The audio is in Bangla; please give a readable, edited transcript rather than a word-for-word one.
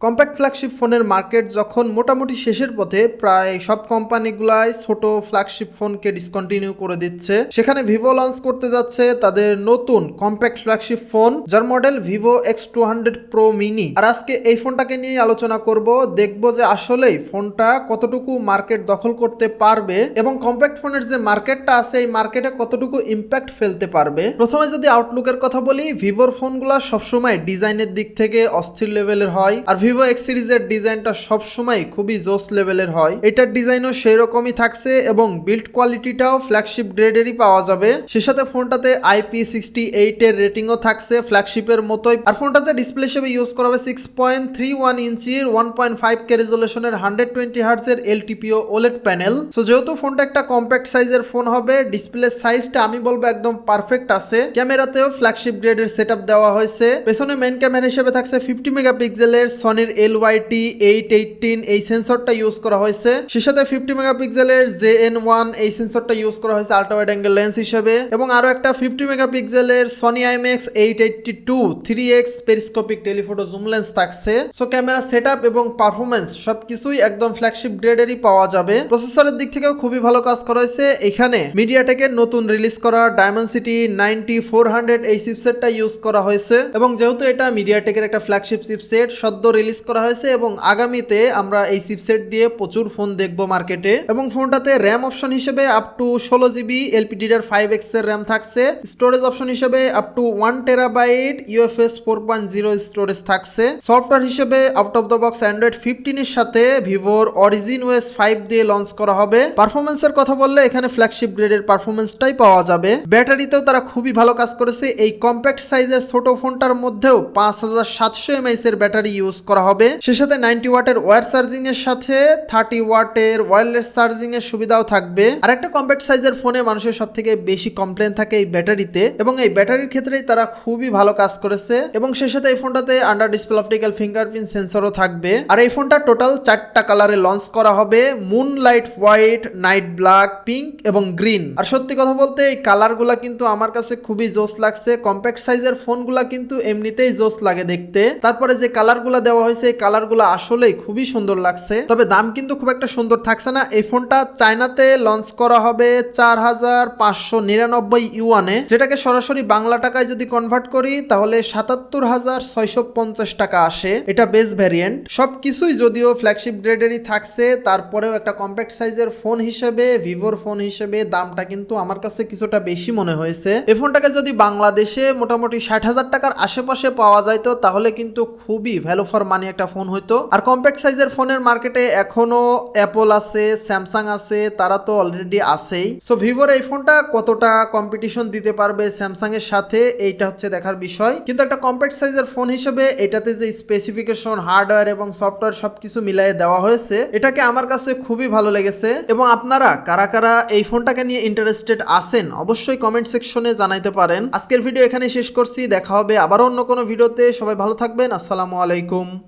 কম্প্যাক্ট ফ্ল্যাগশিপ ফোনের মার্কেট যখন মোটামুটি শেষের পথে, প্রায় সব কোম্পানিগুলাই ছোট ফ্ল্যাগশিপ ফোনকে ডিসকন্টিনিউ করে দিচ্ছে। সেখানে ভিভো লঞ্চ করতে যাচ্ছে তাদের নতুন কম্প্যাক্ট ফ্ল্যাগশিপ ফোন, যার model Vivo X200 pro mini. আর আজকে এই ফোনটাকে নিয়ে আলোচনা করব, দেখব যে আসলেই ফোনটা কতটুকু মার্কেট দখল করতে পারবে এবং কম্প্যাক্ট ফোনের যে মার্কেটটা আছে এই মার্কেটে কতটুকু ইম্প্যাক্ট ফেলতে পারবে। প্রথমে যদি আউটলুকের কথা বলি, ভিভোর ফোনগুলো সবসময় ডিজাইনের দিক থেকে অস্থির লেভেলের হয়, আর ভিভো এক্স সিরিজের ডিজাইনটা সবসময় খুবই জোস লেভেলের হয়। এটার ডিজাইনও সেই রকমই থাকছে এবং বিল্ড কোয়ালিটিটাও ফ্ল্যাগশিপ গ্রেডেরই পাওয়া যাবে। সে সাথে ফোনটাতে IP68 এর রেটিংও থাকছে ফ্ল্যাগশিপের মতোই। আর ফোনটাতে ডিসপ্লে হিসেবে ইউজ করা হবে 6.31 ইঞ্চির 1.5K রেজলিউশনের 120 হার্টজের LTPO OLED panel. So যেহেতু ফোনটা একটা কম্প্যাক্ট সাইজের ফোন হবে, ডিসপ্লে সাইজটা আমি বলবো একদম পারফেক্ট আছে। ক্যামেরাতেও ফ্ল্যাগশিপ গ্রেডের সেটআপ দেওয়া হয়েছে। পেছনে মেইন ক্যামেরা হিসেবে থাকছে 50 মেগাপিক্সেলের সনির LYT818 এই সেন্সরটা ইউজ করা হয়েছে। সে সাথে 50 মেগাপিক্সেলের JN1 এই সেন্সরটা ইউজ করা হয়েছে আল্ট্রা ওয়াইড অ্যাঙ্গেল লেন্স হিসেবে, এবং আরো একটা 50 মেগাপিক্সেলের Sony IMX882 3x periscopic telephoto zoom lens থাকছে। সো ক্যামেরা সেটআপ এবং পারফরম্যান্স সবকিছুই একদম ফ্ল্যাগশিপ গ্রেডেরই পাওয়া যাবে। প্রসেসরের দিক থেকেও খুবই ভালো কাজ করা হয়েছে। এখানে মিডিয়াটেকের নতুন রিলিজ করা ডায়মেনসিটি 9400 এই চিপসেটটা ইউজ করা হয়েছে, এবং যেহেতু এটা মিডিয়াটেকের একটা ফ্ল্যাগশিপ চিপসেট সদ্য রিলিজ করা হয়েছে এবং আগামীতে আমরা এই চিপসেট দিয়ে প্রচুর ফোন দেখবো মার্কেটে। এবং ফোনটাতে র্যাম অপশন হিসেবে আপ টু 16GB LPDDR5X এর র্যাম থাকছে। স্টোরেজ অপশন হিসেবে up to 1TB UFS 4.0 storage থাকছে। সফটওয়্যার হিসেবে out of the box Android 15 এর সাথে ভিভোর অরিজিন OS 5 দিয়ে লঞ্চ করা হবে। পারফরমেন্সের কথা বললে এখানে ফ্ল্যাগশিপ গ্রেডের পারফরমেন্সটাই পাওয়া যাবে। ব্যাটারিতেও তারা খুবই ভালো কাজ করেছে। এই কম্প্যাক্ট সাইজের ছোট ফোনটার মধ্যেও 5700 mAh এর ব্যাটারি ইউজ করা হবে। সে সাথে 90 ওয়াটের ওয়্যার চার্জিং এর সাথে 30 ওয়াটের ওয়্যারলেস চার্জিং এর সুবিধাও থাকবে। আর একটা কম্প্যাক্ট সাইজের ফোনে মানুষের সব থেকে বেশি কমপ্লেন থাকে এই ব্যাটারিতে, এবং এই ব্যাটারির ক্ষেত্রেই তারা খুবই ভালো কাজ করেছে। এবং সে সাথে এই ফোনটাতে আন্ডার ডিসপ্লে অপটিক্যাল ফিঙ্গারপ্রিন্ট সেন্সরও থাকবে। আর এই ফোনটা টোটাল 4টা কালারে লঞ্চ করা হবে, moon light white, night black, pink এবং গ্রিন। আর সত্যি কথা বলতে এই কালারগুলা কিন্তু আমার কাছে খুবই জোস লাগছে। কম্প্যাক্ট সাইজের ফোনগুলা কিন্তু এমনিতেই জোস লাগে দেখতে, তারপরে যে কালারগুলা দেওয়া হয়েছে এই কালারগুলো আসলেই খুবই সুন্দর লাগছে। তবে দাম কিন্তু খুব একটা সুন্দর থাকছে না। এই ফোনটা চায়নাতে লঞ্চ করা হবে 4599 ইউয়ানে, যেটাকে সরাসরি বাংলা টাকায় যদি কনভার্ট করি তাহলে 77650 টাকা আসে। এটা বেস ভ্যারিয়েন্ট। সবকিছুই যদিও ফ্ল্যাগশিপ গ্রেডেরই থাকছে, তারপরেও একটা কম্প্যাক্ট সাইজের ফোন হিসেবে, ভিভোর ফোন হিসেবে দামটা কিন্তু আমার কাছে কিছুটা বেশি মনে হয়েছে। এই ফোনটাকে যদি বাংলাদেশে মোটামুটি 60,000 টাকার আশেপাশে পাওয়া যাইতো তাহলে কিন্তু খুবই ভ্যালু ফর মানি একটা ফোন হইতো। আর কম্প্যাক্ট সাইজের ফোনের মার্কেটে এখনো অ্যাপল আছে, স্যামসাং আছে, তারা তো অলরেডি আছেই। সো ভিভোর এই ফোনটা কতটা কম্পিটিশন দিতে পারবে স্যামসাং এর সাথে, এইটা হচ্ছে দেখার বিষয়। কিন্তু একটা কম্প্যাক্ট সাইজের ফোন হিসেবে এটাতে যে স্পেসিফিকেশন, হার্ডওয়্যার এবং সফটওয়্যার সবকিছু মিলিয়ে দেওয়া হয়েছে, এটাকে আমার কাছে খুবই ভালো লেগেছে। এবং আপনারা কারা কারা এই ফোনটাকে নিয়ে ইন্টারেস্টেড আছেন অবশ্যই কমেন্ট সেকশনে জানাইতে পারেন। আজকের ভিডিও এখানে শেষ করছি, দেখা হবে আবার অন্য কোনো ভিডিওতে। সবাই ভালো থাকবেন। আসসালামু আলাইকুম।